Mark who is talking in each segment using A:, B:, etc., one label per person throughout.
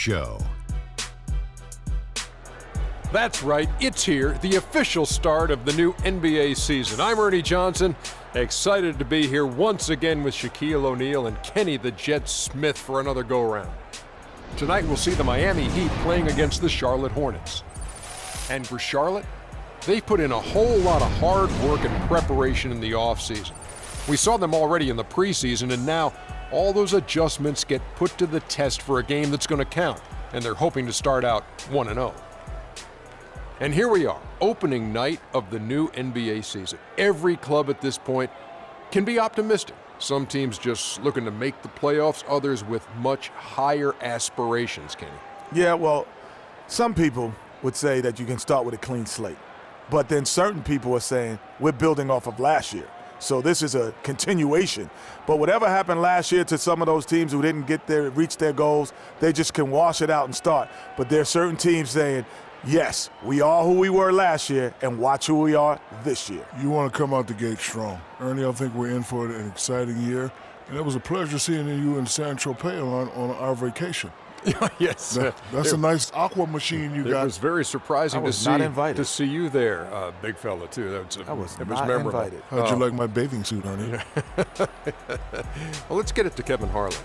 A: Show.
B: That's right, it's here, the official start of the new NBA season. I'm Ernie Johnson, excited to be here once again with Shaquille O'Neal and Kenny the Jet Smith for another go-around. Tonight we'll see the Miami Heat playing against the Charlotte Hornets. And for Charlotte, they've put in a whole lot of hard work and preparation in the offseason. We saw them already in the preseason, and now all those adjustments get put to the test for a game that's going to count, and they're hoping to start out 1-0. And here we are, opening night of the new NBA season. Every club at this point can be optimistic. Some teams just looking to make the playoffs, others with much higher aspirations, Kenny.
C: Yeah, well, some people would say that you can start with a clean slate. But then certain people are saying we're building off of last year. So this is a continuation. But whatever happened last year to some of those teams who didn't reach their goals, they just can wash it out and start. But there are certain teams saying, yes, we are who we were last year, and watch who we are this year.
D: You want to come out the gate strong. Ernie, I think we're in for an exciting year. And it was a pleasure seeing you in San Tropez on our vacation.
B: Yes.
D: That's a nice aqua machine you got.
B: It was very surprising to see you there, big fella, too.
C: I was not
B: memorable.
C: invited.
D: How'd you like my bathing suit, Ernie?
B: Well, let's get it to Kevin Harlan.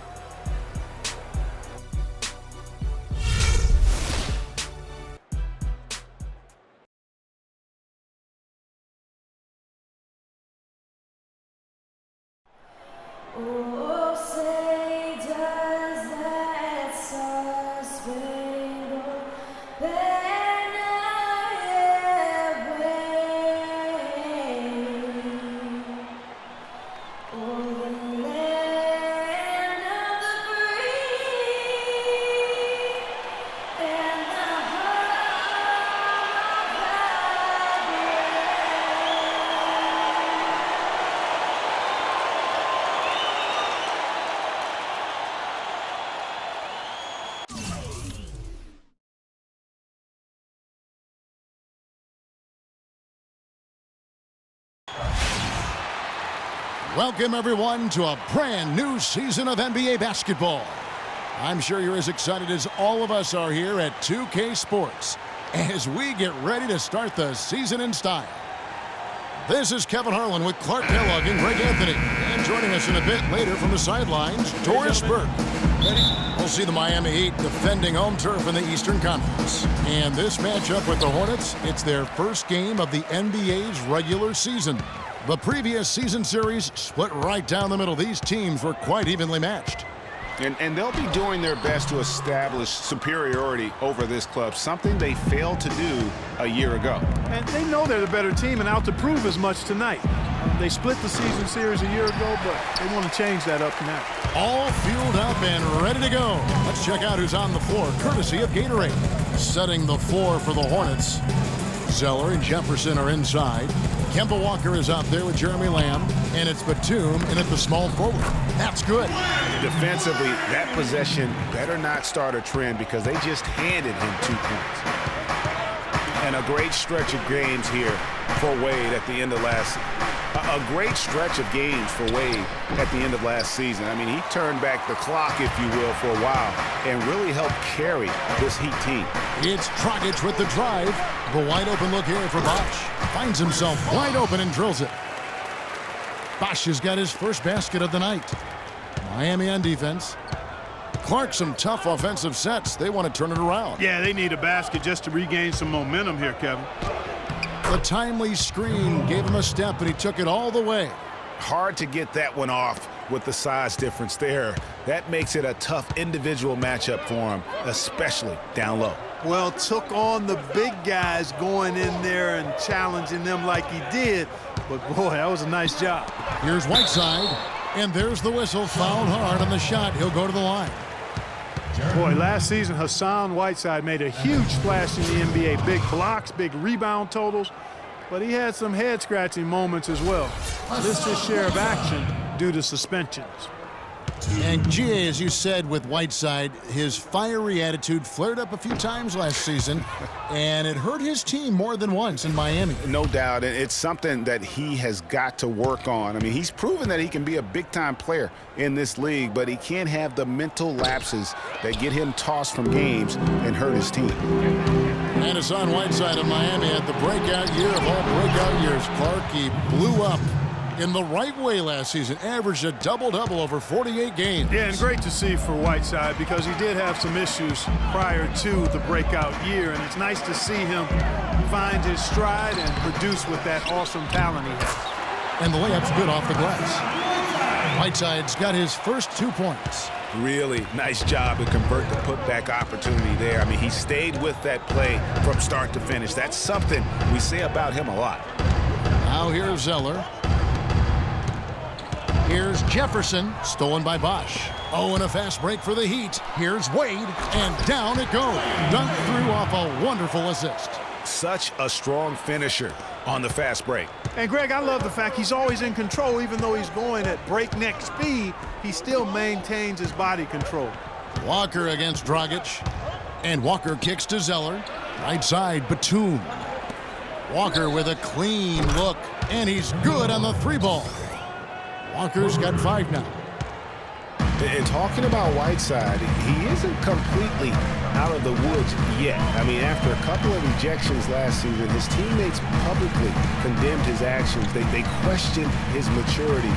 E: Welcome, everyone, to a brand new season of NBA basketball. I'm sure you're as excited as all of us are here at 2K Sports as we get ready to start the season in style. This is Kevin Harlan with Clark Kellogg and Greg Anthony. And joining us in a bit later from the sidelines, Doris Burke. We'll see the Miami Heat defending home turf in the Eastern Conference. And this matchup with the Hornets, it's their first game of the NBA's regular season. The previous season series split right down the middle. These teams were quite evenly matched.
F: And they'll be doing their best to establish superiority over this club, something they failed to do a year ago.
G: And they know they're the better team and out to prove as much tonight. They split the season series a year ago, but they want to change that up now.
E: All fueled up and ready to go. Let's check out who's on the floor, courtesy of Gatorade. Setting the floor for the Hornets. Zeller and Jefferson are inside. Kemba Walker is out there with Jeremy Lamb, and it's Batum in at the small forward. That's good.
F: Defensively, that possession better not start a trend because they just handed him 2 points. And a great stretch of games here for Wade at the end of last season. A great stretch of games for Wade at the end of last season. I mean, he turned back the clock, if you will, for a while and really helped carry this Heat team.
E: It's Dragic with the drive. The wide open look here for Bosh. Finds himself wide open and drills it. Bosh has got his first basket of the night. Miami on defense. Clark, some tough offensive sets. They want to turn it around.
G: Yeah, they need a basket just to regain some momentum here, Kevin.
E: The timely screen gave him a step, and he took it all the way.
F: Hard to get that one off with the size difference there. That makes it a tough individual matchup for him, especially down low.
G: Well, took on the big guys going in there and challenging them like he did. But, boy, that was a nice job.
E: Here's Whiteside, and there's the whistle. Fouled hard on the shot. He'll go to the line.
G: Boy, last season, Hassan Whiteside made a huge splash in the NBA. Big blocks, big rebound totals. But he had some head-scratching moments as well. Missed his share of action due to suspensions.
E: And GA, as you said with Whiteside, his fiery attitude flared up a few times last season, and it hurt his team more than once in Miami.
F: No doubt, and it's something that he has got to work on. I mean, he's proven that he can be a big-time player in this league, but he can't have the mental lapses that get him tossed from games and hurt his team.
E: And Hassan Whiteside of Miami had the breakout year of all breakout years. Clark, he blew up in the right way last season, averaged a double-double over 48 games.
G: Yeah, and great to see for Whiteside because he did have some issues prior to the breakout year, and it's nice to see him find his stride and produce with that awesome talent he has.
E: And the layup's good off the glass. Whiteside's got his first 2 points.
F: Really nice job to convert the putback opportunity there. I mean, he stayed with that play from start to finish. That's something we say about him a lot.
E: Now here's Zeller. Here's Jefferson, stolen by Bosch. Oh, and a fast break for the Heat. Here's Wade, and down it goes. Dunked through off a wonderful assist.
F: Such a strong finisher on the fast break.
G: And Greg, I love the fact he's always in control. Even though he's going at breakneck speed, he still maintains his body control.
E: Walker against Dragic. And Walker kicks to Zeller. Right side, Batum. Walker with a clean look, and he's good on the 3-ball. Walker's got 5 now.
F: And talking about Whiteside, he isn't completely out of the woods yet. I mean, after a couple of ejections last season, his teammates publicly condemned his actions. They questioned his maturity,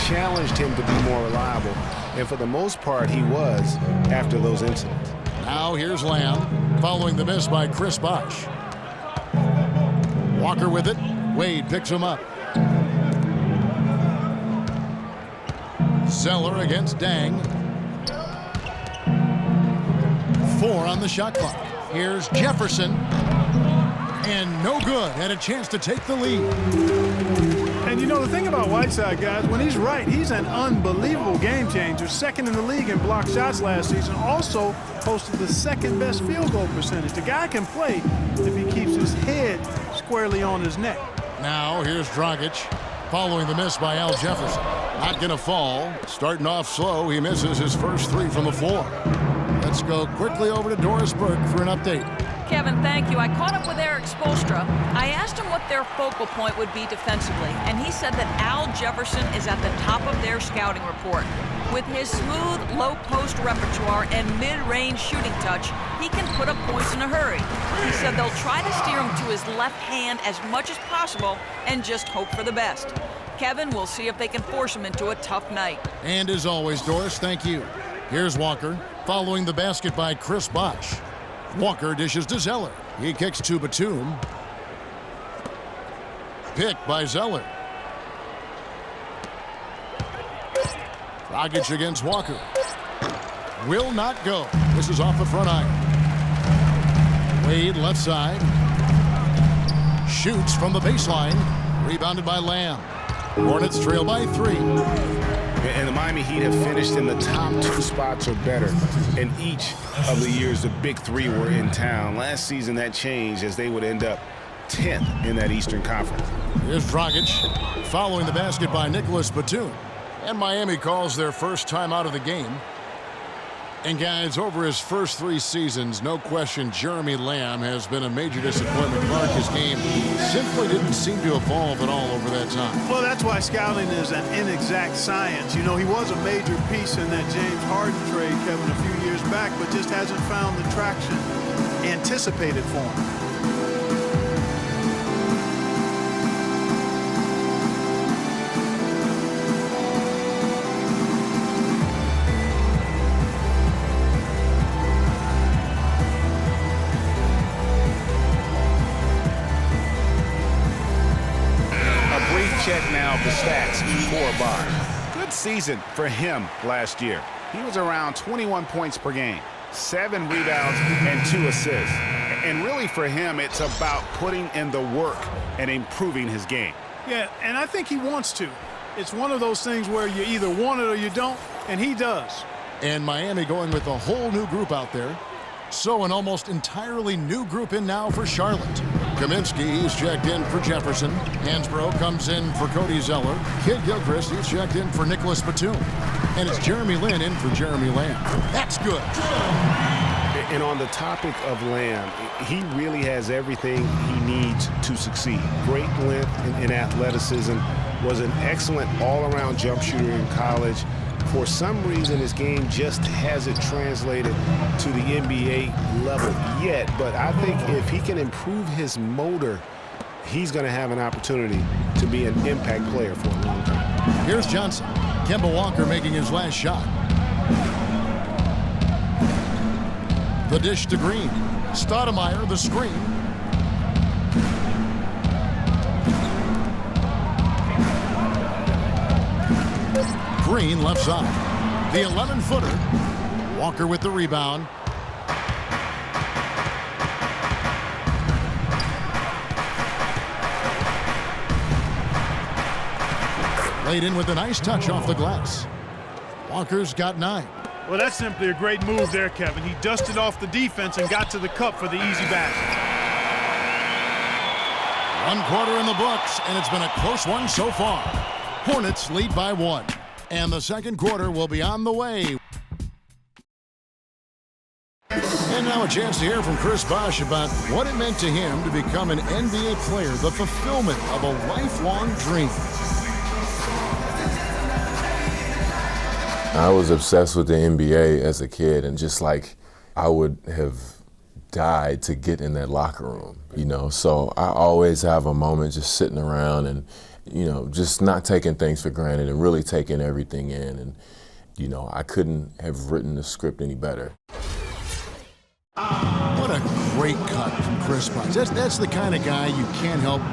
F: challenged him to be more reliable, and for the most part, he was after those incidents.
E: Now here's Lamb, following the miss by Chris Bosh. Walker with it. Wade picks him up. Zeller against Dang. 4 on the shot clock. Here's Jefferson. And no good. Had a chance to take the lead.
G: And you know, the thing about Whiteside, guys, when he's right, he's an unbelievable game changer. Second in the league in block shots last season. Also posted the second best field goal percentage. The guy can play if he keeps his head squarely on his neck.
E: Now here's Dragic, following the miss by Al Jefferson. Not going to fall. Starting off slow, he misses his first 3 from the floor. Let's go quickly over to Doris Burke for an update.
A: Kevin, thank you. I caught up with Eric Spoelstra. I asked him what their focal point would be defensively, and he said that Al Jefferson is at the top of their scouting report. With his smooth, low-post repertoire and mid-range shooting touch, he can put up points in a hurry. He said they'll try to steer him to his left hand as much as possible and just hope for the best. Kevin, we'll see if they can force him into a tough night.
E: And as always, Doris, thank you. Here's Walker, following the basket by Chris Bosh. Walker dishes to Zeller. He kicks to Batum. Picked by Zeller. Dragic against Walker. Will not go. This is off the front iron. Wade left side. Shoots from the baseline. Rebounded by Lamb. Hornets trail by 3.
F: And the Miami Heat have finished in the top 2 spots or better in each of the years the big 3 were in town. Last season that changed as they would end up 10th in that Eastern Conference.
E: Here's Dragic, following the basket by Nicholas Batum. And Miami calls their first time out of the game. And guys, over his first 3 seasons, no question Jeremy Lamb has been a major disappointment. Clark, his game simply didn't seem to evolve at all over that time.
G: Well, that's why scouting is an inexact science. You know, he was a major piece in that James Harden trade, Kevin, a few years back, but just hasn't found the traction anticipated for him.
F: Check now the stats for Barnes. Good season for him last year. He was around 21 points per game, 7 rebounds, and 2 assists. And really for him, it's about putting in the work and improving his game.
G: Yeah, and I think he wants to. It's one of those things where you either want it or you don't, and he does.
E: And Miami going with a whole new group out there. So an almost entirely new group in now for Charlotte. Kaminsky, he's checked in for Jefferson. Hansbrough comes in for Cody Zeller. Kid Gilchrist, he's checked in for Nicholas Batum. And it's Jeremy Lin in for Jeremy Lamb. That's good.
F: And on the topic of Lamb, he really has everything he needs to succeed. Great length and athleticism, was an excellent all-around jump shooter in college. For some reason, his game just hasn't translated to the NBA level yet. But I think if he can improve his motor, he's going to have an opportunity to be an impact player for a long time.
E: Here's Johnson. Kemba Walker making his last shot. The dish to Green. Stoudemire, the screen. Green left side. The 11-footer. Walker with the rebound. Laid in with a nice touch off the glass. Walker's got 9.
G: Well, that's simply a great move there, Kevin. He dusted off the defense and got to the cup for the easy basket.
E: 1 quarter in the books, and it's been a close one so far. Hornets lead by 1, and the second quarter will be on the way. And now a chance to hear from Chris Bosh about what it meant to him to become an NBA player, the fulfillment of a lifelong dream.
H: I was obsessed with the NBA as a kid, and just like I would have died to get in that locker room, you know. So I always have a moment just sitting around and, you know, just not taking things for granted and really taking everything in. And, you know, I couldn't have written the script any better.
E: What a great cut from Chris Bosh. That's the kind of guy you can't help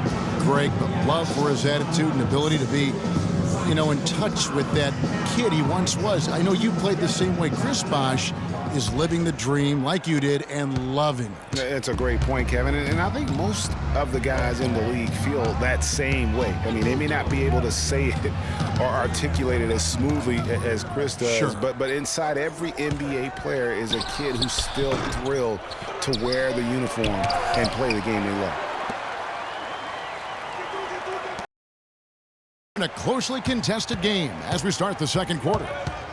E: Greg but love for his attitude and ability to be, you know, in touch with that kid he once was. I know you played the same way. Chris Bosh is living the dream like you did and loving it.
F: That's a great point, Kevin. And I think most of the guys in the league feel that same way. I mean, they may not be able to say it or articulate it as smoothly as Chris does,
E: sure,
F: but inside every NBA player is a kid who's still thrilled to wear the uniform and play the game they love.
E: In a closely contested game as we start the second quarter.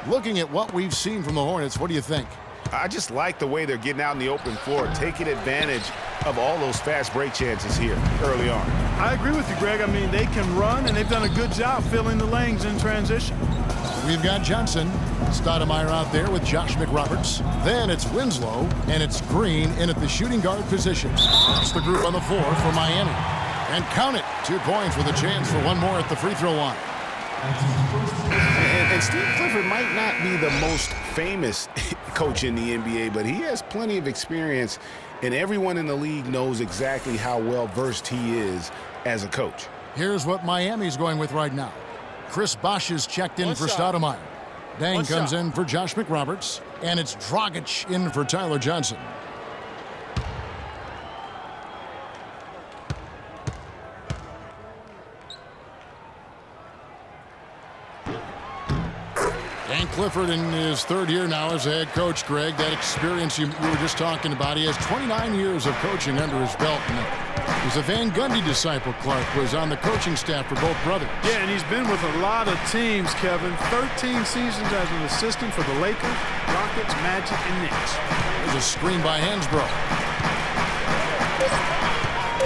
E: Looking at what we've seen from the Hornets, what do you think?
F: I just like the way they're getting out in the open floor, taking advantage of all those fast break chances here early on.
G: I agree with you, Greg. I mean, they can run, and they've done a good job filling the lanes in transition.
E: We've got Johnson, Stoudemire out there with Josh McRoberts. Then it's Winslow, and it's Green in at the shooting guard position. That's the group on the floor for Miami. And count it, 2 points with a chance for one more at the free throw line.
F: And Steve Clifford might not be the most famous coach in the NBA, but he has plenty of experience, and everyone in the league knows exactly how well-versed he is as a coach.
E: Here's what Miami's going with right now. Chris Bosh is checked in for Stoudemire. Dang comes in for Josh McRoberts, and it's Dragic in for Tyler Johnson. Dan Clifford in his 3rd year now as a head coach, Greg. That experience you were just talking about. He has 29 years of coaching under his belt. And he's a Van Gundy disciple. Clark was on the coaching staff for both brothers.
G: Yeah, and he's been with a lot of teams, Kevin. 13 seasons as an assistant for the Lakers, Rockets, Magic, and Knicks.
E: There's a screen by Hansbrough.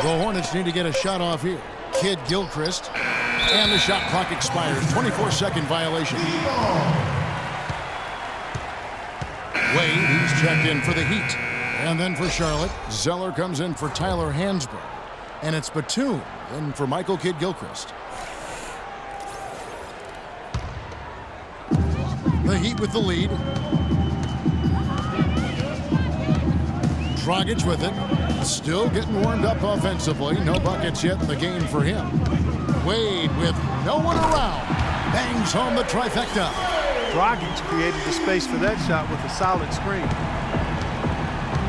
E: The Hornets need to get a shot off here. Kid Gilchrist. And the shot clock expires. 24-second violation. Wade, he's checked in for the Heat. And then for Charlotte, Zeller comes in for Tyler Hansbrough. And it's Batum in for Michael Kidd-Gilchrist. The Heat with the lead. Dragic with it. Still getting warmed up offensively. No buckets yet in the game for him. Wade with no one around. Bangs home the trifecta.
G: Dragic created the space for that shot with a solid screen.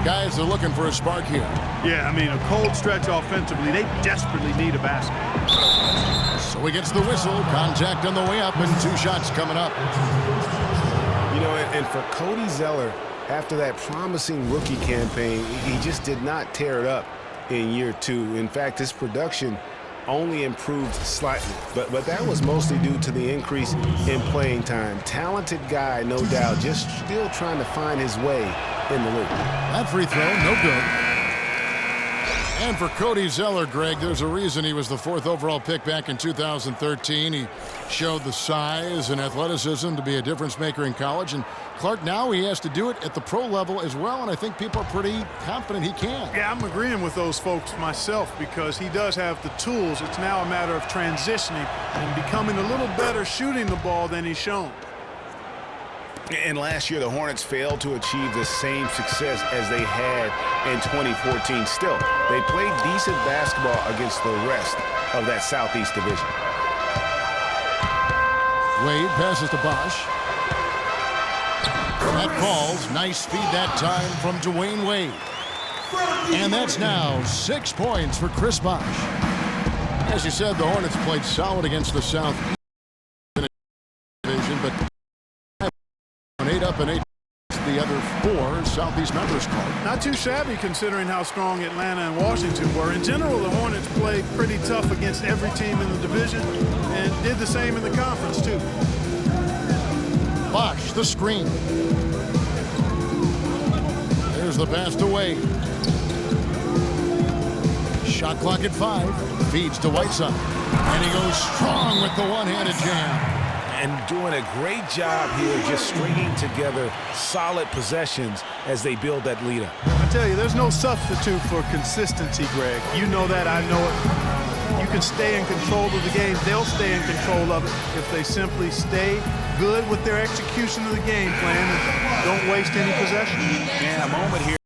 E: Guys are looking for a spark here.
G: Yeah, I mean, a cold stretch offensively. They desperately need a basket.
E: So he gets the whistle. Contact on the way up and 2 shots coming up.
F: You know, and for Cody Zeller, after that promising rookie campaign, he just did not tear it up in year 2. In fact, his production only improved slightly, but that was mostly due to the increase in playing time. Talented guy, no doubt, just still trying to find his way in the league.
E: That free throw, no good. And for Cody Zeller, Greg, there's a reason he was the 4th overall pick back in 2013. He showed the size and athleticism to be a difference maker in college. And Clark, now he has to do it at the pro level as well, and I think people are pretty confident he can.
G: Yeah, I'm agreeing with those folks myself because he does have the tools. It's now a matter of transitioning and becoming a little better shooting the ball than he's shown.
F: And last year, the Hornets failed to achieve the same success as they had in 2014. Still, they played decent basketball against the rest of that Southeast Division.
E: Wade passes to Bosch. That falls. Nice feed that time from Dwayne Wade. And that's now 6 points for Chris Bosch. As you said, the Hornets played solid against the Southeast Division, but 8 up and 8 the other 4 Southeast members called.
G: Not too shabby considering how strong Atlanta and Washington were. In general, the Hornets played pretty tough against every team in the division and did the same in the conference too.
E: Bosch, the screen. There's the pass to Wade. Shot clock at 5. Feeds to Whiteside. And he goes strong with the one-handed jam.
F: And doing a great job here just stringing together solid possessions as they build that lead up.
G: I tell you, there's no substitute for consistency, Greg. You know that, I know it. You can stay in control of the game. They'll stay in control of it if they simply stay good with their execution of the game plan and don't waste any possession.
F: And a moment here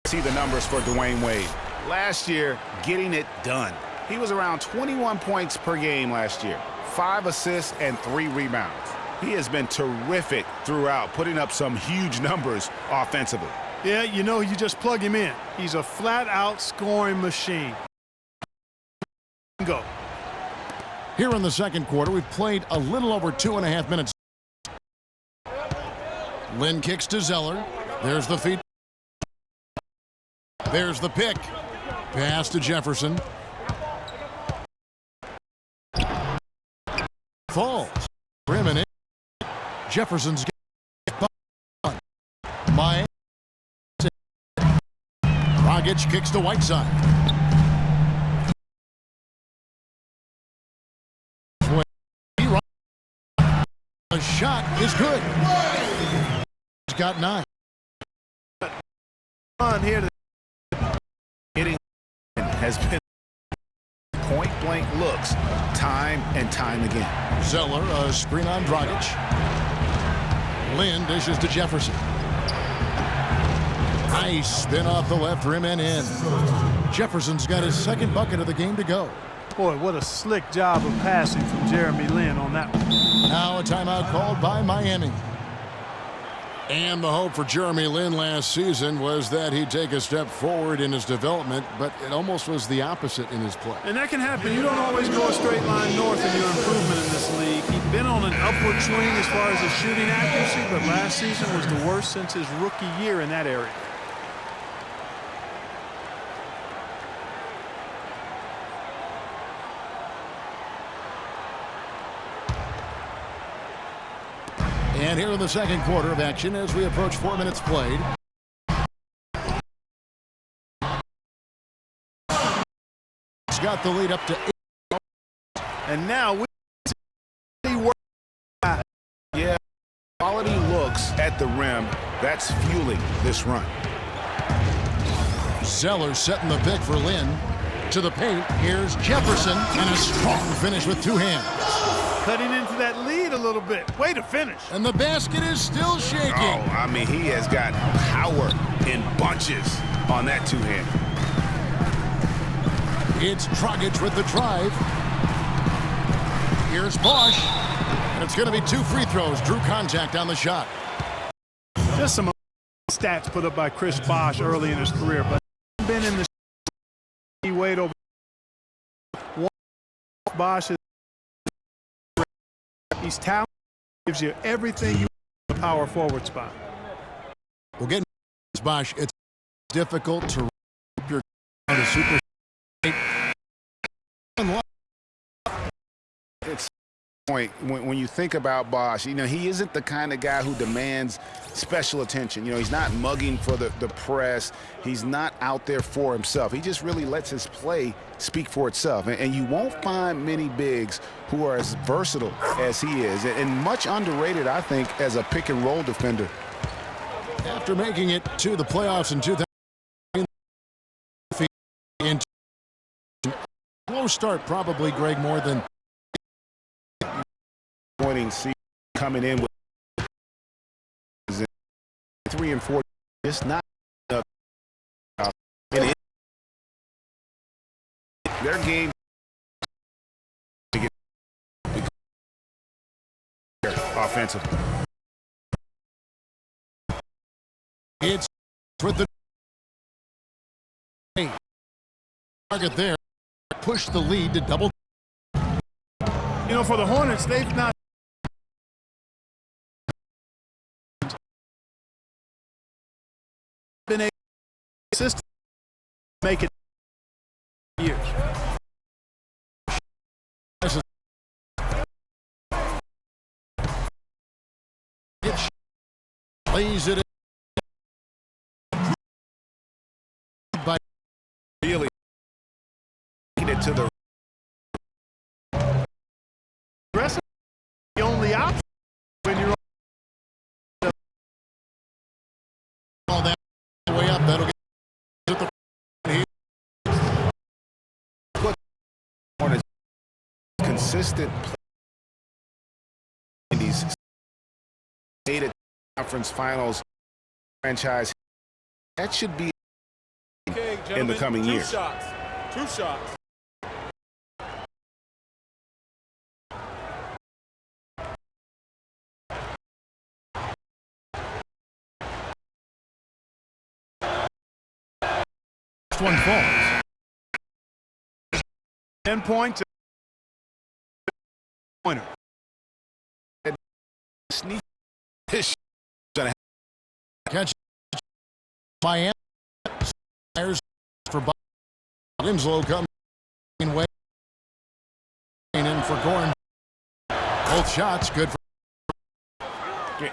F: to see the numbers for Dwayne Wade. Last year, getting it done. He was around 21 points per game last year. 5 assists and 3 rebounds. He has been terrific throughout, putting up some huge numbers offensively.
G: Yeah, you know, you just plug him in. He's a flat-out scoring machine. Go.
E: Here in the second quarter, we've played a little over 2.5 minutes. Lynn kicks to Zeller. There's the feed. There's the pick. Pass to Jefferson. Falls. Rim and in. Jefferson's got Miami. Dragic kicks to Whiteside. The shot is good. He's got 9.
G: On here.
F: Hitting has been point-blank looks time and time again.
E: Zeller, a screen on Dragic. Lynn dishes to Jefferson. Nice spin off the left rim and in. Jefferson's got his second bucket of the game to go.
G: Boy, what a slick job of passing from Jeremy Lin on that one.
E: Now a timeout called by Miami. And the hope for Jeremy Lin last season was that he'd take a step forward in his development, but it almost was the opposite in his play.
G: And that can happen. You don't always go a straight line north in your improvement in this league. He'd been on an upward swing as far as his shooting accuracy, but last season was the worst since his rookie year in that area.
E: And here in the second quarter of action as we approach 4 minutes played. It's got the lead up to 8.
G: And now we
F: yeah, quality looks at the rim. That's fueling this run.
E: Zeller setting the pick for Lynn. To the paint, here's Jefferson, and a strong finish with 2 hands.
G: Cutting into that lead a little bit. Way to finish.
E: And the basket is still shaking.
F: Oh, I mean, he has got power in bunches on that 2-hand.
E: It's Dragic with the drive. Here's Bosch. And it's going to be 2 free throws. Drew contact on the shot.
G: Just some stats put up by Chris Bosch early in his career, but been in the weight over. Bosch is he's talented, gives you everything you want in the power forward spot.
E: We'll get Bosch. It's difficult to your super
F: point, when you think about Bosh, he isn't the kind of guy who demands special attention. He's not mugging for the press. He's not out there for himself. He just really lets his play speak for itself. And you won't find many bigs who are as versatile as he is, and much underrated, I think, as a pick-and-roll defender.
E: After making it to the playoffs in 2000, slow start probably, Greg, more than
F: pointing season coming in with 3 and 4, just not enough. Their game to get offensively.
E: it's with the target there, push the lead to double.
G: For the Hornets, they've not been able to system make it years.
E: Lays it in by
F: Really taking it to the
G: rest. The only option when you're
E: all that way up. That'll get
F: on a consistent play in these state conference finals franchise. That should be in the coming years.
B: Two shots.
E: one falls.
G: 10 points. Pointer.
F: Sneak.
E: Catch Miami. For Winslow coming way in for Gordon. Both shots good for.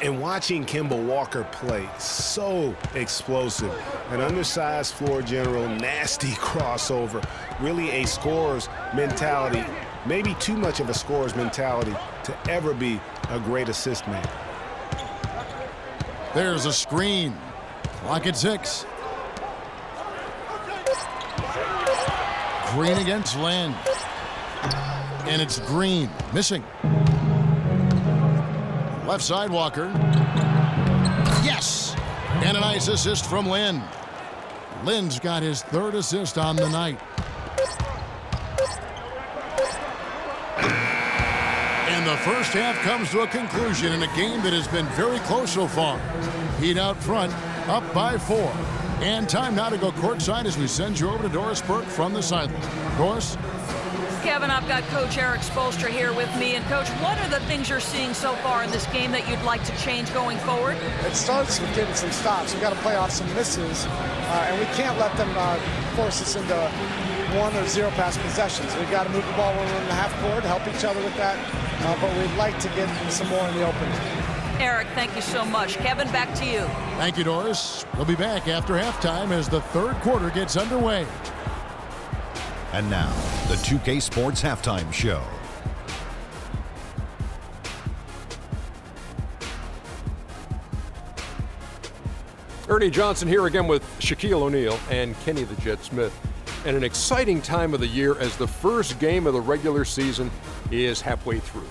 F: And watching Kemba Walker play, so explosive. An undersized floor general, nasty crossover. Really a scorer's mentality. Maybe too much of a scorer's mentality to ever be a great assist man.
E: There's a screen. Clock at 6. Green against Lynn. And it's Green missing. Left side Walker. Yes! And a nice assist from Lynn. Lynn's got his 3rd assist on the night. And the first half comes to a conclusion in a game that has been very close so far. Heat out front, up by 4. And time now to go courtside as we send you over to Doris Burke from the sideline. Doris?
A: Kevin, I've got Coach Eric Spoelstra here with me. And, Coach, what are the things you're seeing so far in this game that you'd like to change going forward?
I: It starts with getting some stops. We've got to play off some misses, and we can't let them force us into 1 or 0 pass possessions. We've got to move the ball when we're in the half court, help each other with that, but we'd like to get some more in the open.
A: Eric, thank you so much. Kevin, back to you.
E: Thank you, Doris. We'll be back after halftime as the 3rd quarter gets underway.
J: And now, the 2K Sports Halftime Show.
B: Ernie Johnson here again with Shaquille O'Neal and Kenny the Jet Smith. And an exciting time of the year as the first game of the regular season is halfway through.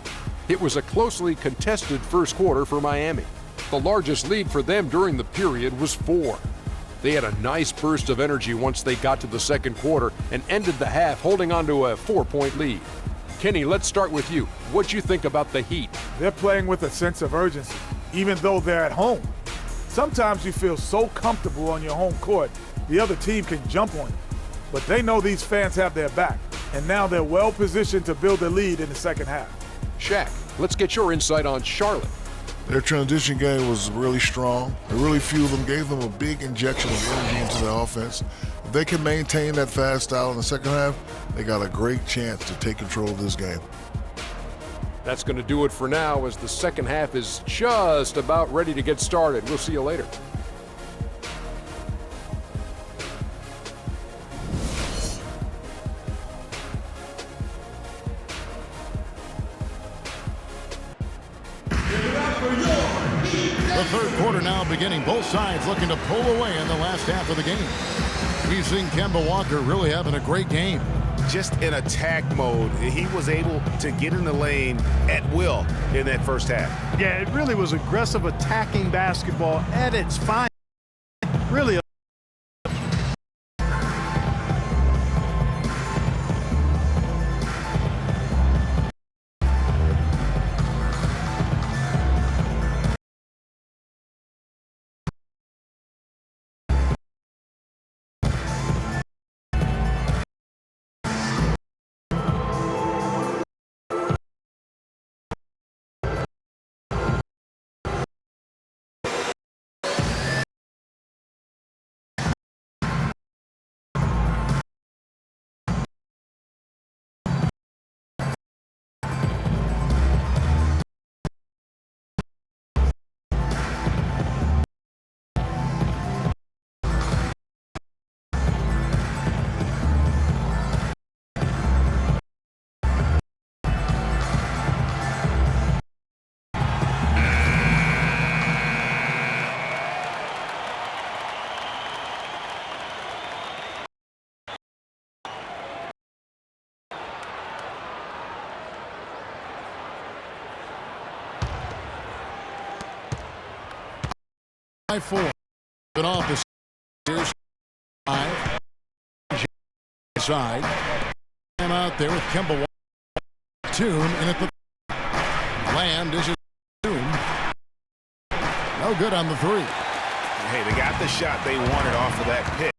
B: It was a closely contested first quarter for Miami. The largest lead for them during the period was 4. They had a nice burst of energy once they got to the second quarter and ended the half holding on to a 4-point lead. Kenny, let's start with you. What'd you think about the Heat?
C: They're playing with a sense of urgency, even though they're at home. Sometimes you feel so comfortable on your home court, the other team can jump on you. But they know these fans have their back, and now they're well positioned to build a lead in the second half.
B: Shaq, let's get your insight on Charlotte.
D: Their transition game was really strong. It really fueled them, gave them a big injection of energy into their offense. If they can maintain that fast style in the second half, they got a great chance to take control of this game.
B: That's going to do it for now as the second half is just about ready to get started. We'll see you later.
E: The third quarter now beginning. Both sides looking to pull away in the last half of the game. We've seen Kemba Walker really having a great game.
F: Just in attack mode. He was able to get in the lane at will in that first half.
G: Yeah, it really was aggressive attacking basketball at its finest. Really.
E: By 4. But off the here's 5. Side. And out there with Kemba Walker. Tune and at the Lamb dishes Tune. No good on the 3.
F: Hey, they got the shot they wanted off of that pick.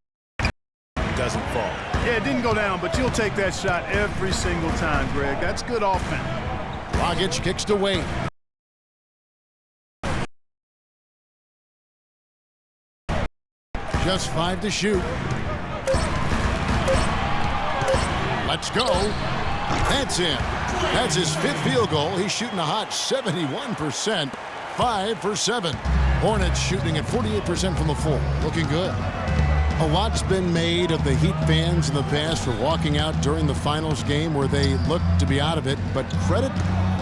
F: Doesn't fall.
G: Yeah, it didn't go down, but you'll take that shot every single time, Greg. That's good offense.
E: Dragic kicks to Wade. Just 5 to shoot. Let's go. That's in. That's his 5th field goal. He's shooting a hot 71%. 5 for 7. Hornets shooting at 48% from the floor. Looking good. A lot's been made of the Heat fans in the past for walking out during the finals game where they looked to be out of it. But credit,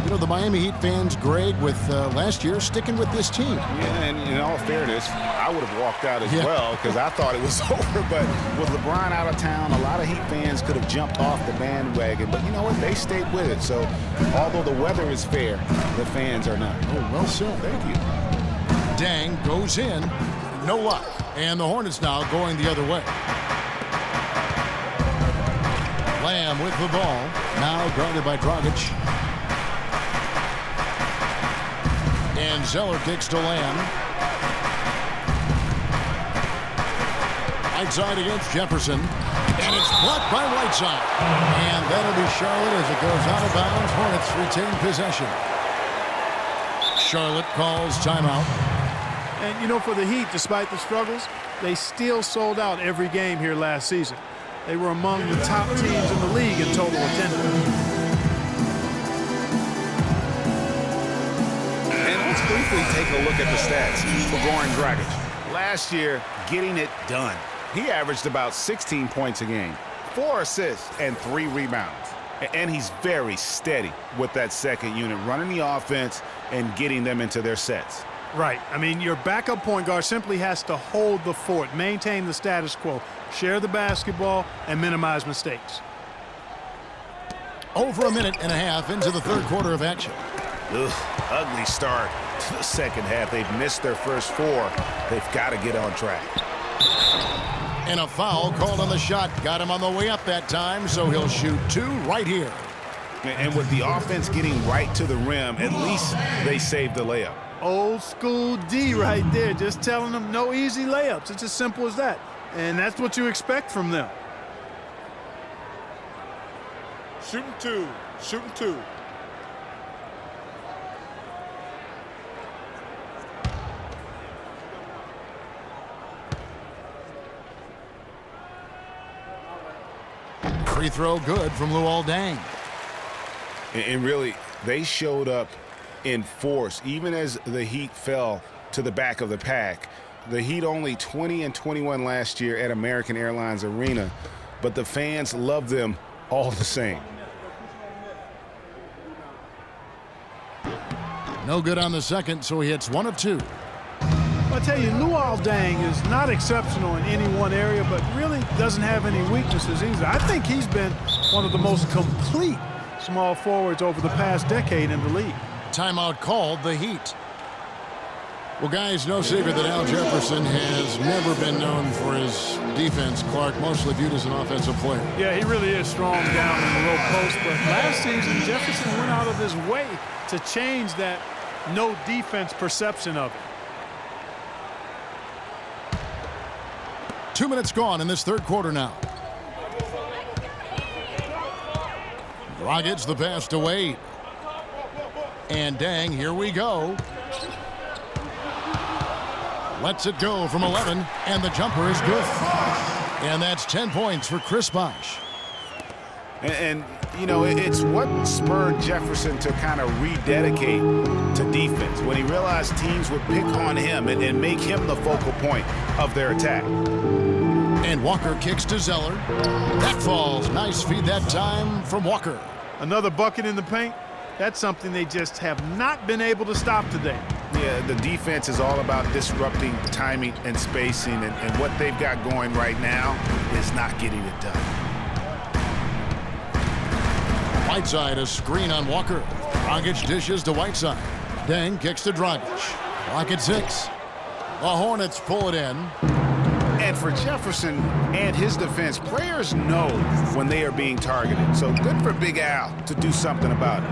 E: the Miami Heat fans, Greg, with last year sticking with this team.
F: Yeah, and in all fairness, I would have walked out as well because I thought it was over. But with LeBron out of town, a lot of Heat fans could have jumped off the bandwagon. But you know what? They stayed with it. So although the weather is fair, the fans are not.
E: Oh, well said.
F: Thank you.
E: Dang goes in. No luck. And the Hornets now going the other way. Lamb with the ball. Now guarded by Dragic. And Zeller kicks to Lamb. Right side against Jefferson. And it's blocked by Whiteside. And that'll be Charlotte as it goes out of bounds. Hornets retain possession. Charlotte calls timeout.
G: And, for the Heat, despite the struggles, they still sold out every game here last season. They were among the top teams in the league in total attendance.
F: And let's briefly take a look at the stats for Goran Dragic. Last year, getting it done. He averaged about 16 points a game, 4 assists, and 3 rebounds. And he's very steady with that second unit, running the offense and getting them into their sets.
G: Right. I mean, your backup point guard simply has to hold the fort, maintain the status quo, share the basketball, and minimize mistakes.
E: Over a minute and a half into the third quarter of action.
F: Ugly start to the second half. They've missed their first 4. They've got to get on track.
E: And a foul called on the shot. Got him on the way up that time, so he'll shoot 2 right here.
F: And with the offense getting right to the rim, at least they saved the layup.
G: Old school D right there, just telling them no easy layups. It's as simple as that. And that's what you expect from them.
C: Shooting 2. Shooting 2.
E: Free throw good from Luol Deng.
F: And really, they showed up in force, even as the Heat fell to the back of the pack. The Heat only 20-21 last year at American Airlines Arena, but the fans love them all the same.
E: No good on the second, so he hits 1 of 2.
G: I'll tell you, Luol Deng is not exceptional in any one area, but really doesn't have any weaknesses either. I think he's been one of the most complete small forwards over the past decade in the league.
E: Timeout called, the Heat. Well, guys, no secret that Al Jefferson has never been known for his defense. Clark, mostly viewed as an offensive player.
G: Yeah, he really is strong down in the low post, but last season Jefferson went out of his way to change that no defense perception of it.
E: 2 minutes gone in this third quarter now. Dragic the pass to Wade. And Deng, here we go. Lets it go from 11, and the jumper is good. And that's 10 points for Chris Bosh.
F: And you know, it's what spurred Jefferson to kind of rededicate to defense when he realized teams would pick on him and make him the focal point of their attack.
E: And Walker kicks to Zeller. That falls. Nice feed that time from Walker.
G: Another bucket in the paint. That's something they just have not been able to stop today.
F: Yeah, the defense is all about disrupting timing and spacing, and what they've got going right now is not getting it done.
E: Whiteside, a screen on Walker. Dragic dishes to Whiteside. Deng kicks to Dragic. Clock at 6. The Hornets pull it in.
F: And for Jefferson and his defense, players know when they are being targeted. So good for Big Al to do something about it.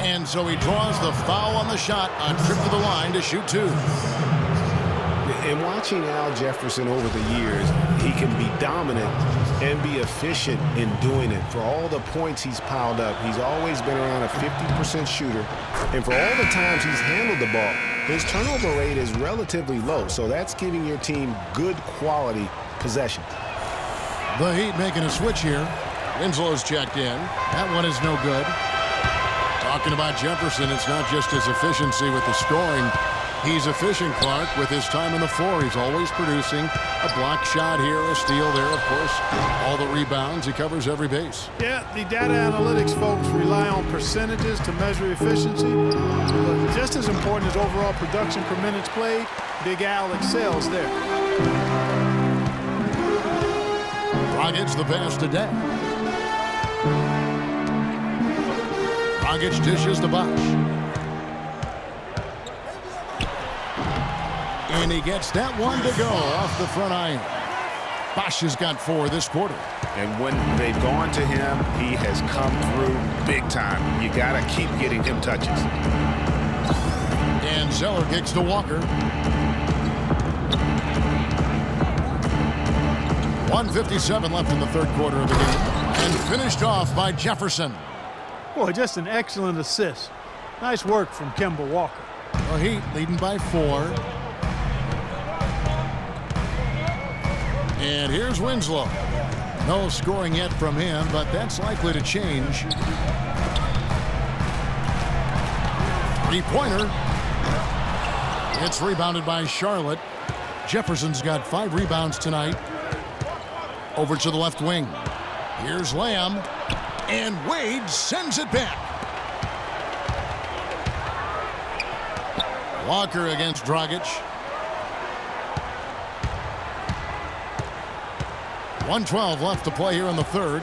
E: And so he draws the foul on the shot on trip to the line to shoot 2.
F: In watching Al Jefferson over the years, he can be dominant and be efficient in doing it. For all the points he's piled up, he's always been around a 50% shooter. And for all the times he's handled the ball, his turnover rate is relatively low. So that's giving your team good quality possession.
E: The Heat making a switch here. Winslow's checked in. That one is no good. Talking about Jefferson, it's not just his efficiency with the scoring. He's efficient, Clark, with his time on the floor. He's always producing a block shot here, a steal there, of course. All the rebounds. He covers every base.
G: Yeah, the data analytics folks rely on percentages to measure efficiency. But just as important as overall production per minutes played, Big Al excels there.
E: Dragic the pass to Deng. Dragic dishes to Bosh. And he gets that one to go off the front iron. Bosh has got 4 this quarter.
F: And when they've gone to him, he has come through big time. You got to keep getting him touches.
E: And Zeller kicks to Walker. 1:57 left in the third quarter of the game. And finished off by Jefferson.
G: Boy, just an excellent assist. Nice work from Kemba Walker.
E: The Heat leading by 4. And here's Winslow. No scoring yet from him, but that's likely to change. 3-pointer. It's rebounded by Charlotte. Jefferson's got 5 rebounds tonight. Over to the left wing. Here's Lamb. And Wade sends it back. Walker against Dragic. 1:12 left to play here in the third.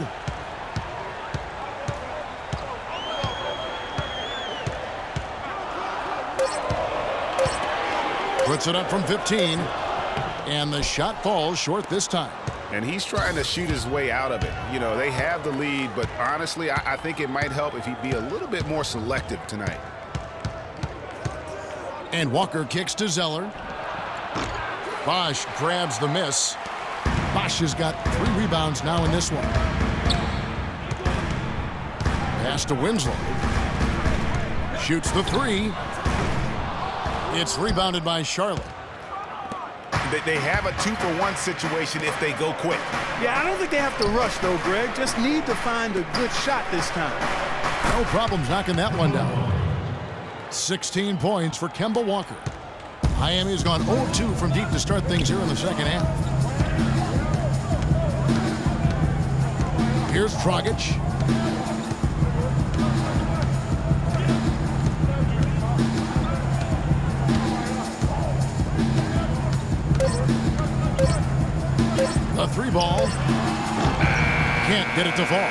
E: Puts it up from 15. And the shot falls short this time.
F: And he's trying to shoot his way out of it. You know, they have the lead, but honestly, I think it might help if he'd be a little bit more selective tonight.
E: And Walker kicks to Zeller. Bosh grabs the miss. Bosh has got 3 rebounds now in this one. Pass to Winslow. Shoots the 3. It's rebounded by Charlotte.
F: They have a 2-for-1 situation if they go quick.
G: Yeah, I don't think they have to rush, though, Greg. Just need to find a good shot this time.
E: No problems knocking that one down. 16 points for Kemba Walker. Miami's gone 0-2 from deep to start things here in the second half. Here's Dragic. The 3-ball. Can't get it to fall.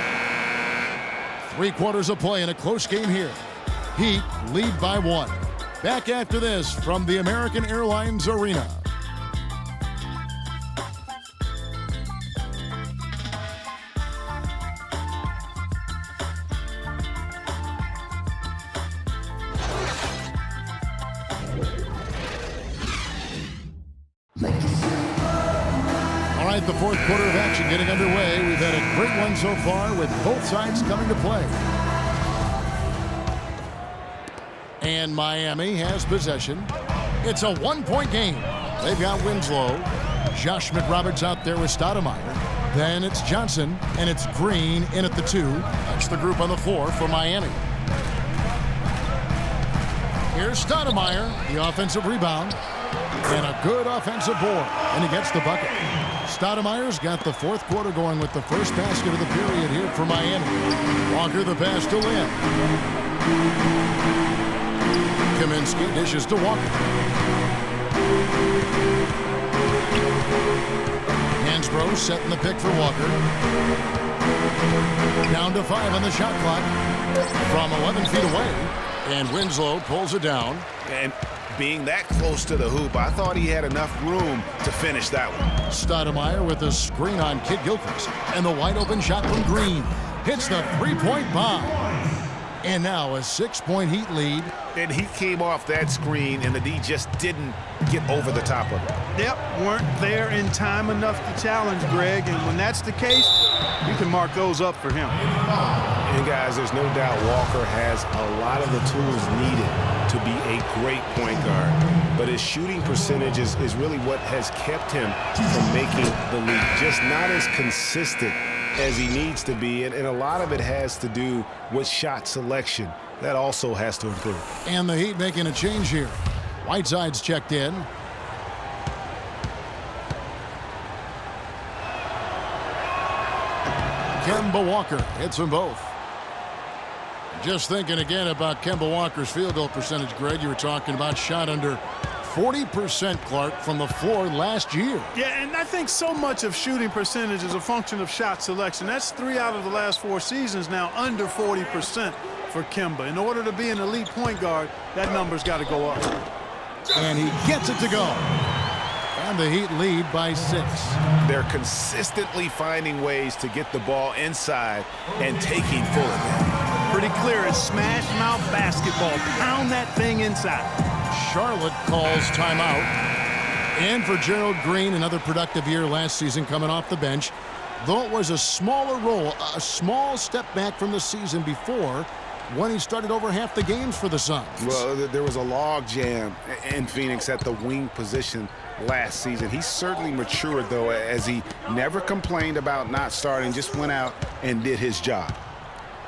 E: 3 quarters of play in a close game here. Heat lead by 1. Back after this from the American Airlines Arena. The fourth quarter of action getting underway. We've had a great one so far with both sides coming to play. And Miami has possession. It's a 1-point game. They've got Winslow. Josh McRoberts out there with Stoudemire. Then it's Johnson, and it's Green in at the 2. That's the group on the floor for Miami. Here's Stoudemire, the offensive rebound. And a good offensive board. And he gets the bucket. Stoudemire's got the fourth quarter going with the first basket of the period here for Miami. Walker the pass to Lynn. Kaminsky dishes to Walker. Hansbrough setting the pick for Walker. Down to 5 on the shot clock from 11 feet away. And Winslow pulls it down.
F: And being that close to the hoop, I thought he had enough room to finish that one.
E: Stoudemire with a screen on Kid Gilchrist. And the wide open shot from Green. Hits the 3-point bomb. And now a 6-point Heat lead.
F: And he came off that screen, and the D just didn't get over the top of it.
G: Yep, weren't there in time enough to challenge Greg. And when that's the case, you can mark those up for him.
F: And guys, there's no doubt Walker has a lot of the tools needed to be a great point guard. But his shooting percentage is really what has kept him from making the league. Just not as consistent as he needs to be. And a lot of it has to do with shot selection. That also has to improve.
E: And the Heat making a change here. Whiteside's checked in. Kemba Walker hits them both. Just thinking again about Kemba Walker's field goal percentage, Greg. You were talking about shot under 40%, Clark, from the floor last year.
G: Yeah, and I think so much of shooting percentage is a function of shot selection. That's 3 out of the last 4 seasons now under 40% for Kemba. In order to be an elite point guard, that number's got to go up.
E: And he gets it to go. And the Heat lead by 6.
F: They're consistently finding ways to get the ball inside and taking full advantage.
G: Pretty clear, it's smash mouth basketball. Pound that thing inside.
E: Charlotte calls timeout. And for Gerald Green, another productive year last season coming off the bench. Though it was a smaller role, a small step back from the season before when he started over half the games for the Suns.
F: Well, there was a log jam in Phoenix at the wing position last season. He certainly matured, though, as he never complained about not starting, just went out and did his job.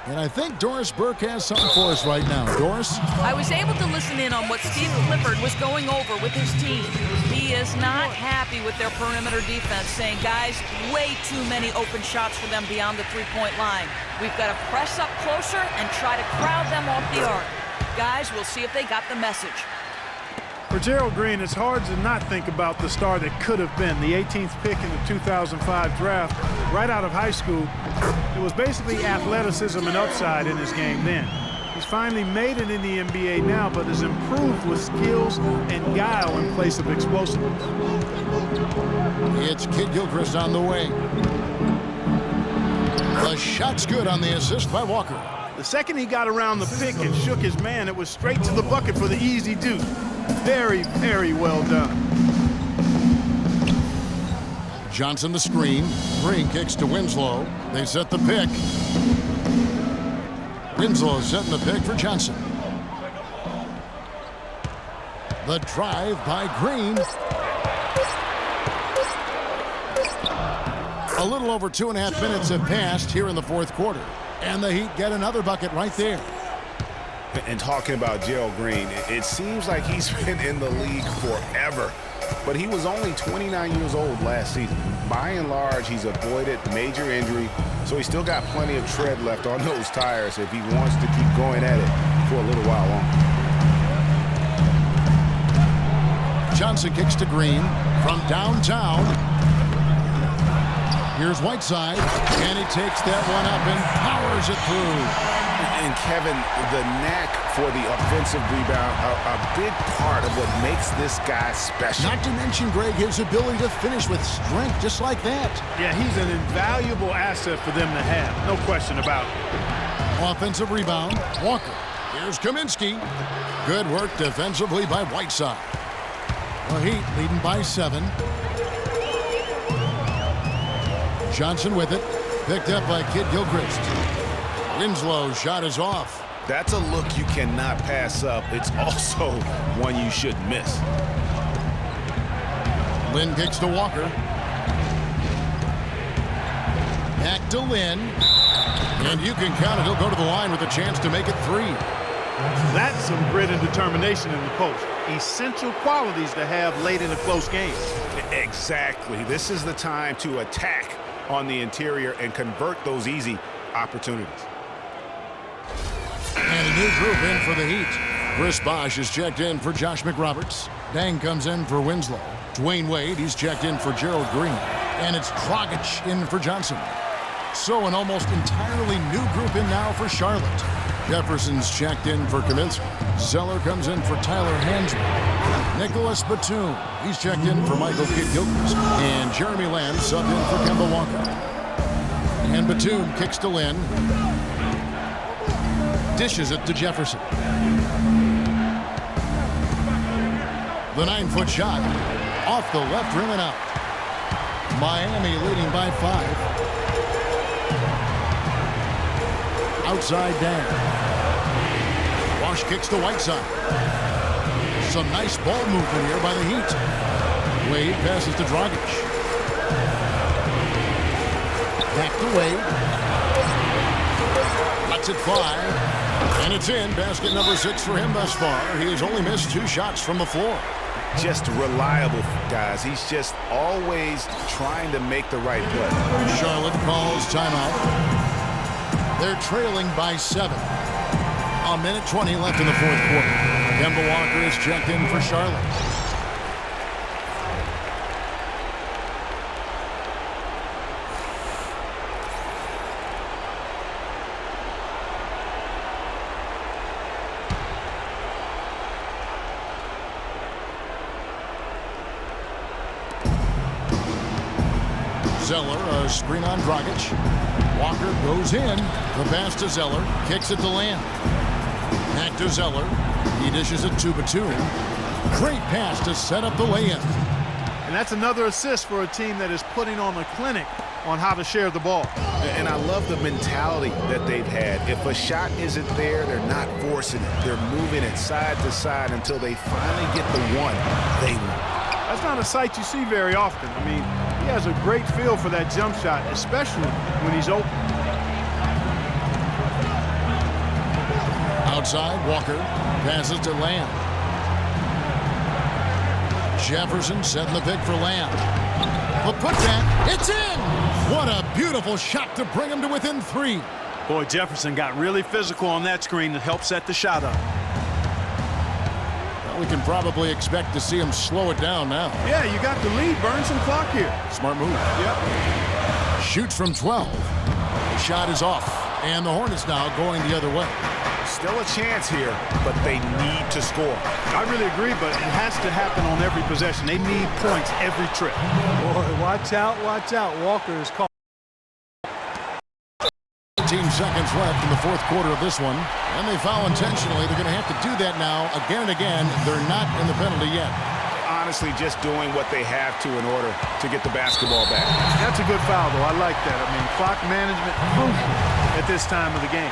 E: And I think Doris Burke has something for us right now. Doris?
A: I was able to listen in on what Steve Clifford was going over with his team. He is not happy with their perimeter defense, saying, guys, way too many open shots for them beyond the 3-point line. We've got to press up closer and try to crowd them off the arc. Guys, we'll see if they got the message.
G: For Gerald Green, it's hard to not think about the star that could have been, the 18th pick in the 2005 draft. Right out of high school, it was basically athleticism and upside in his game then. He's finally made it in the NBA now, but has improved with skills and guile in place of explosiveness.
E: It's Kid Gilchrist on the way. The shot's good on the assist by Walker.
G: The second he got around the pick and shook his man, it was straight to the bucket for the easy deuce. Very, very well done.
E: Johnson the screen. Green kicks to Winslow. They set the pick. Winslow setting the pick for Johnson. The drive by Green. A little over 2.5 minutes have passed here in the fourth quarter. And the Heat get another bucket right there.
F: And talking about Gerald Green, it seems like he's been in the league forever. But he was only 29 years old last season. By and large, he's avoided major injury, so he's still got plenty of tread left on those tires if he wants to keep going at it for a little while longer.
E: Johnson kicks to Green from downtown. Here's Whiteside, and he takes that one up and powers it through.
F: And Kevin, the knack for the offensive rebound, a big part of what makes this guy special.
E: Not to mention, Greg, his ability to finish with strength just like that.
G: Yeah, he's an invaluable asset for them to have. No question about it.
E: Offensive rebound, Walker. Here's Kaminsky. Good work defensively by Whiteside. The Heat leading by 7. Johnson with it. Picked up by Kid Gilchrist. Winslow's shot is off.
F: That's a look you cannot pass up. It's also one you should miss.
E: Lynn kicks to Walker. Back to Lynn. And you can count it. He'll go to the line with a chance to make it 3.
G: That's some grit and determination in the post. Essential qualities to have late in a close game.
F: Exactly. This is the time to attack on the interior and convert those easy opportunities.
E: And a new group in for the Heat. Chris Bosh is checked in for Josh McRoberts. Dang comes in for Winslow. Dwayne Wade, he's checked in for Gerald Green. And it's Dragic in for Johnson. So an almost entirely new group in now for Charlotte. Jefferson's checked in for Kaminsky. Zeller comes in for Tyler Hansbrough. Nicholas Batum, he's checked in for Michael Kidd-Gilchrist. And Jeremy Lamb subbed in for Kemba Walker. And Batum kicks to Lynn. Dishes it to Jefferson. The 9-foot shot off the left rim and out. Miami leading by 5. Outside Dan. Wash kicks to Whiteside. Some nice ball movement here by the Heat. Wade passes to Dragic. Back to Wade. Lets it fly. And it's in. Basket number 6 for him thus far. He has only missed 2 shots from the floor.
F: Just reliable, guys. He's just always trying to make the right play.
E: Charlotte calls timeout. They're trailing by 7. A minute 20 left in the fourth quarter. Kemba Walker is checked in for Charlotte. Zeller, a screen on Dragic. Walker goes in. The pass to Zeller. Kicks it to Lamb. Back to Zeller. He dishes it to Batum. Great pass to set up the lay-in.
G: And that's another assist for a team that is putting on a clinic on how to share the ball.
F: And I love the mentality that they've had. If a shot isn't there, they're not forcing it. They're moving it side to side until they finally get the one they want.
G: That's not a sight you see very often. I mean, he has a great feel for that jump shot, especially when he's open.
E: Outside, Walker passes to Lamb. Jefferson setting the pick for Lamb. The putback, it's in! What a beautiful shot to bring him to within 3.
G: Boy, Jefferson got really physical on that screen to help set the shot up.
E: Well, we can probably expect to see him slow it down now.
G: Yeah, you got the lead. Burn some clock here.
E: Smart move.
G: Yep.
E: Shoots from 12. The shot is off. And the Hornets now going the other way.
F: Still a chance here, but they need to score.
G: I really agree, but it has to happen on every possession. They need points every trip. Boy, watch out, watch out. Walker is caught.
E: 18 seconds left in the fourth quarter of this one. And they foul intentionally. They're going to have to do that now again and again. They're not in the penalty yet.
F: Honestly, just doing what they have to in order to get the basketball back.
G: That's a good foul, though. I like that. I mean, clock management crucial at this time of the game.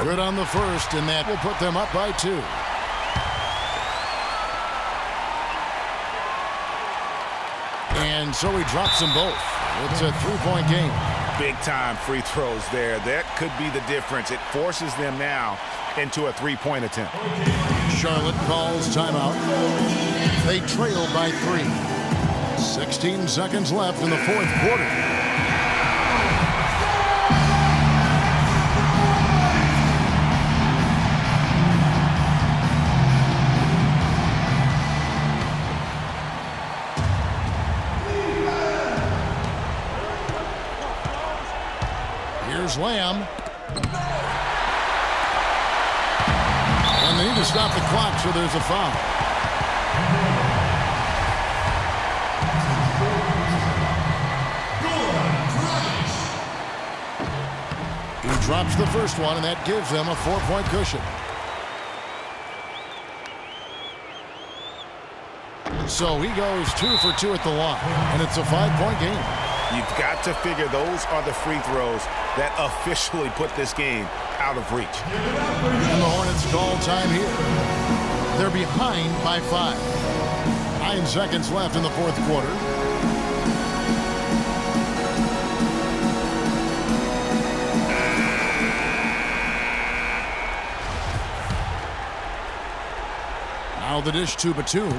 E: Good on the first, and that will put them up by 2. And so he drops them both. It's a 3-point game.
F: Big-time free throws there. That could be the difference. It forces them now into a 3-point attempt.
E: Charlotte calls timeout. They trail by 3. 16 seconds left in the fourth quarter. Here's Lamb. And they need to stop the clock, so there's a foul. He drops the first one, and that gives them a 4-point cushion. So he goes 2 for 2 at the line, and it's a 5-point game.
F: You've got to figure those are the free throws that officially put this game out of reach.
E: And the Hornets call time here. They're behind by 5. 9 seconds left in the fourth quarter. Now the dish to Batum.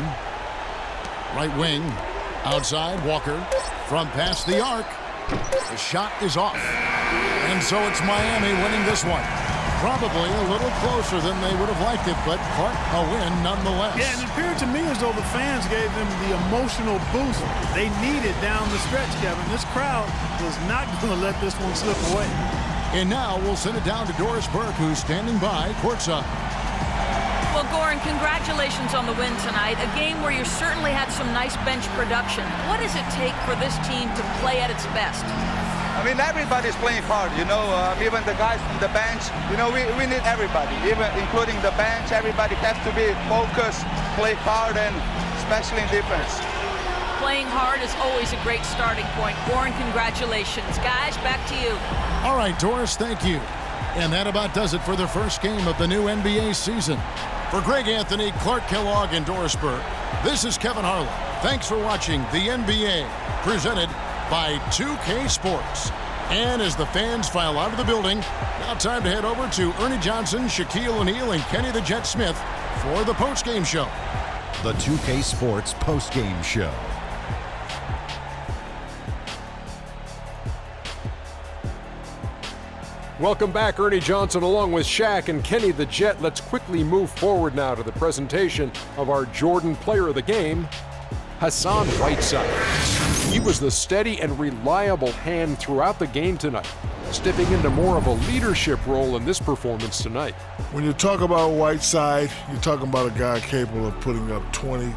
E: Right wing. Outside, Walker. From past the arc. The shot is off. And so it's Miami winning this one. Probably a little closer than they would have liked it, but a win nonetheless.
G: Yeah, and it appeared to me as though the fans gave them the emotional boost they needed down the stretch, Kevin. This crowd was not going to let this one slip away.
E: And now we'll send it down to Doris Burke, who's standing by courtside.
A: Well, Goran, congratulations on the win tonight. A game where you certainly had some nice bench production. What does it take for this team to play at its best?
K: I mean, everybody's playing hard, you know, even the guys on the bench. You know, we need everybody, even including the bench. Everybody has to be focused, play hard, and especially in defense.
A: Playing hard is always a great starting point. Goran, congratulations. Guys, back to you.
E: All right, Doris, thank you. And that about does it for the first game of the new NBA season. For Greg Anthony, Clark Kellogg, and Doris Burke, this is Kevin Harlan. Thanks for watching the NBA, presented by 2K Sports. And as the fans file out of the building, now time to head over to Ernie Johnson, Shaquille O'Neal, and Kenny the Jet Smith for the postgame show.
J: The 2K Sports postgame show.
B: Welcome back, Ernie Johnson along with Shaq and Kenny the Jet. Let's quickly move forward now to the presentation of our Jordan Player of the Game, Hassan Whiteside. He was the steady and reliable hand throughout the game tonight, stepping into more of a leadership role in this performance tonight.
D: When you talk about Whiteside, you're talking about a guy capable of putting up 20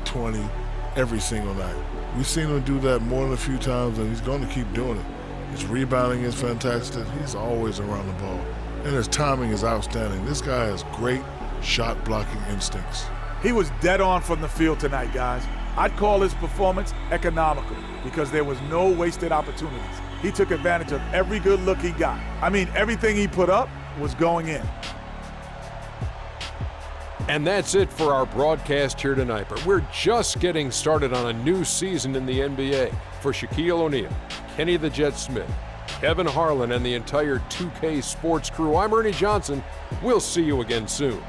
D: every single night. We've seen him do that more than a few times, and he's going to keep doing it. His rebounding is fantastic. He's always around the ball. And his timing is outstanding. This guy has great shot blocking instincts.
C: He was dead on from the field tonight, guys. I'd call his performance economical because there was no wasted opportunities. He took advantage of every good look he got. I mean, everything he put up was going in.
B: And that's it for our broadcast here tonight. But we're just getting started on a new season in the NBA. For Shaquille O'Neal, Kenny the Jet Smith, Kevin Harlan, and the entire 2K Sports crew, I'm Ernie Johnson. We'll see you again soon.